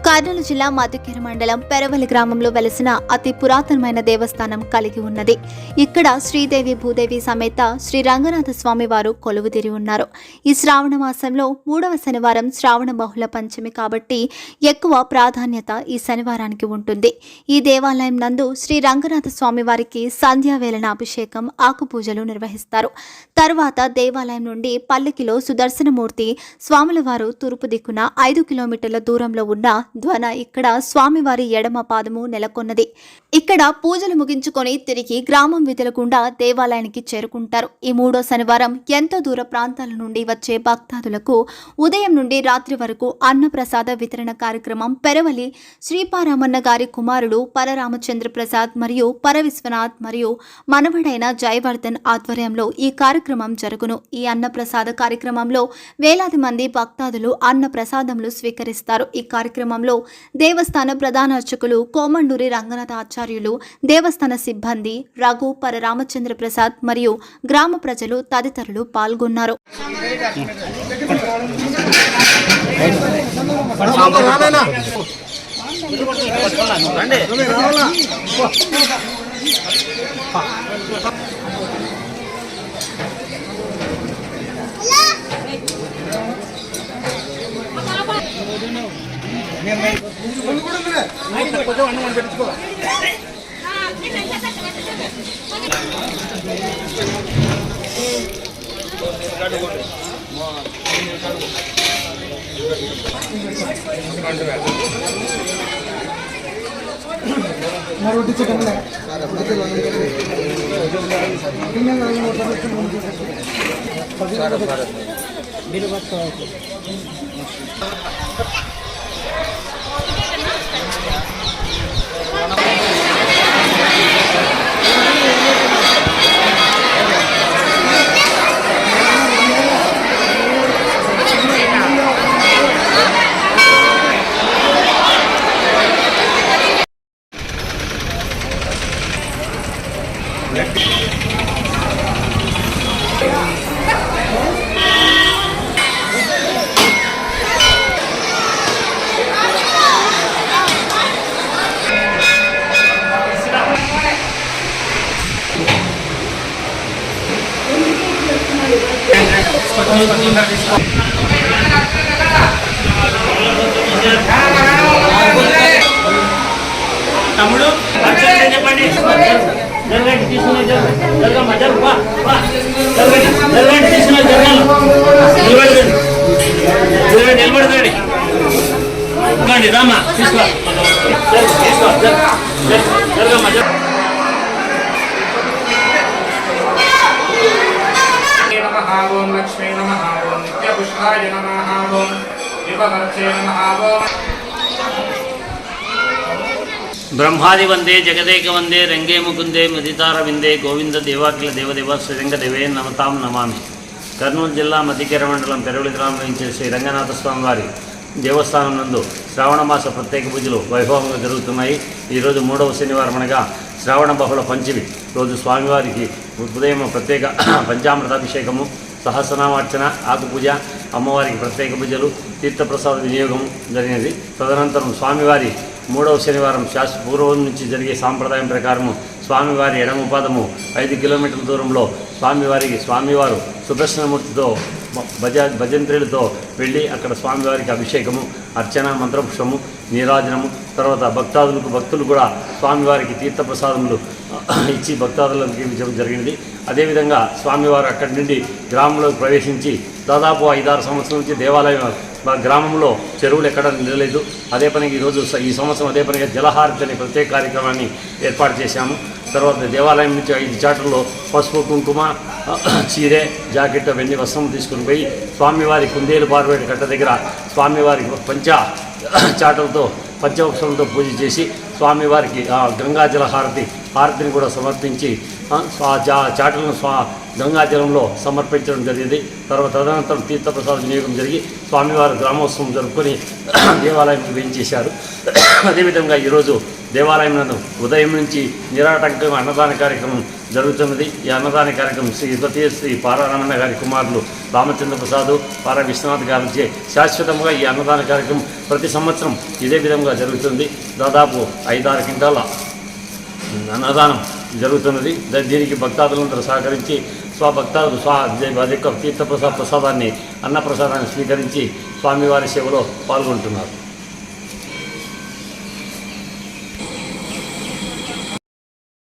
కర్నూలు జిల్లా మధుగిరి మండలం పెరవలి గ్రామంలో వెలసిన అతి పురాతనమైన దేవస్థానం కలిగి ఉన్నది. ఇక్కడ శ్రీదేవి భూదేవి సమేత శ్రీ రంగనాథ స్వామి వారు కొలువుదీరి ఉన్నారు. ఈ శ్రావణ మాసంలో 3వ శనివారం శ్రావణ బహుళ పంచమి కాబట్టి ఎక్కువ ప్రాధాన్యత ఈ శనివారానికి ఉంటుంది. ఈ దేవాలయం నందు శ్రీ రంగనాథ స్వామి వారికి సంధ్యావేళన అభిషేకం, ఆకు పూజలు నిర్వహిస్తారు. తరువాత దేవాలయం నుండి పల్లకిలో సుదర్శనమూర్తి స్వాముల వారు తూర్పు దిక్కున 5 కిలోమీటర్ల దూరంలో ఉన్న ధ్వన ఇక్కడ స్వామివారి ఎడమ పాదము నెలకొన్నది. ఇక్కడ పూజలు ముగించుకొని తిరిగి గ్రామం వీధుల గుండా దేవాలయానికి చేరుకుంటారు. ఈ 3వ శనివారం ఎంతో దూర ప్రాంతాల నుండి వచ్చే భక్తాదులకు ఉదయం నుండి రాత్రి వరకు అన్నప్రసాద వితరణ కార్యక్రమం పెరవలి శ్రీపారామన్న గారి కుమారుడు పరరామచంద్ర ప్రసాద్ మరియు పరవిశ్వనాథ్ మరియు మనవడైన జయవర్ధన్ ఆధ్వర్యంలో ఈ కార్యక్రమం జరుగును. ఈ అన్నప్రసాద కార్యక్రమంలో వేలాది మంది భక్తాదులు అన్న ప్రసాదములు స్వీకరిస్తారు. ఈ కార్యక్రమంలో దేవస్థాన ప్రధాన అర్చకులు కోమండూరి రంగనాథ ఆచార్యులు, దేవస్థాన సిబ్బంది, రఘు, పరరామచంద్ర ప్రసాద్ మరియు గ్రామ ప్రజలు తదితరులు పాల్గొన్నారు. తమ్ముడు చెప్పండి. నిలబడతాడు రామా తీసుకో జరగమ్మా. ఓం లక్ష్మీ నమః, ఓం నిత్యపుష్పాయ నమః, ఓం విపవర్చే నమః, ఓం బ్రహ్మాది వందే జగదేక వందే రంగే ముకుందే మదితార విందే గోవింద దేవాకిల దేవదేవ శ్రీరంగ దేవే నమతాం నమామి. కర్నూలు జిల్లా మధ్యకేర మండలం పెరవలి గ్రామంలో నుంచి శ్రీ రంగనాథ స్వామి వారి దేవస్థానం నందు శ్రావణమాస ప్రత్యేక పూజలు వైభవంగా జరుగుతున్నాయి. ఈరోజు 3వ శనివారం అనగా శ్రావణ బహుళ పంచమి రోజు స్వామివారికి ఉదయం ప్రత్యేక పంచామృతాభిషేకము, సహస్రనామార్చన, ఆకుపూజ, అమ్మవారికి ప్రత్యేక పూజలు, తీర్థప్రసాద వినియోగం జరిగినది. తదనంతరం స్వామివారి 3వ శనివారం పూర్వం నుంచి జరిగే సాంప్రదాయం ప్రకారము స్వామివారి ఎడమ పాదము 5 కిలోమీటర్ల దూరంలో స్వామివారు సుదర్శనమూర్తితో భజంత్రులతో వెళ్ళి అక్కడ స్వామివారికి అభిషేకము, అర్చన, మంత్రపుష్పము, నీరాజనము, తర్వాత భక్తులు కూడా స్వామివారికి తీర్థప్రసాదములు ఇచ్చి భక్తాదులకు ఇవ్వడం జరిగినది. అదేవిధంగా స్వామివారు అక్కడి నుండి గ్రామంలోకి ప్రవేశించి దాదాపు 5-6 సంవత్సరాల నుంచి దేవాలయం గ్రామంలో చెరువులు ఎక్కడ నిలలేదు. అదే పనికి ఈ సంవత్సరం అదే పనిగా జలహారతి అనే ప్రత్యేక కార్యక్రమాన్ని ఏర్పాటు చేశాము. తర్వాత దేవాలయం నుంచి 5 చాటల్లో పసుపు, కుంకుమ, చీరే, జాకెట్ అవన్నీ వస్త్రం తీసుకుని పోయి స్వామివారి కుందేలు పార్వేటి కట్ట దగ్గర స్వామివారికి చాటలతో పంచవక్షంతో పూజ చేసి స్వామివారికి గంగాజల హారతిని కూడా సమర్పించి చాటలను గంగాజలంలో సమర్పించడం జరిగింది. తర్వాత తదనంతరం తీర్థప్రసాద వినియోగం జరిగి స్వామివారి గ్రామోత్సవం జరుపుకొని దేవాలయానికి వేయించేశారు. అదేవిధంగా ఈరోజు దేవాలయం నందు ఉదయం నుంచి నిరాటంకం అన్నదాన కార్యక్రమం జరుగుతున్నది. ఈ అన్నదాన కార్యక్రమం శ్రీ శ్రీ పారారమణ గారి కుమారులు రామచంద్ర ప్రసాద్, పారా విశ్వనాథ్ గారిచే శాశ్వతంగా ఈ అన్నదాన కార్యక్రమం ప్రతి సంవత్సరం ఇదే విధంగా జరుగుతుంది. దాదాపు 5-6 క్వింటాల అన్నదానం జరుగుతున్నది. దీనికి భక్తాదులందరూ సహకరించి స్వభక్తాదులు అది యొక్క తీర్థప్రసాదాన్ని అన్నప్రసాదాన్ని స్వీకరించి స్వామివారి సేవలో పాల్గొంటున్నారు.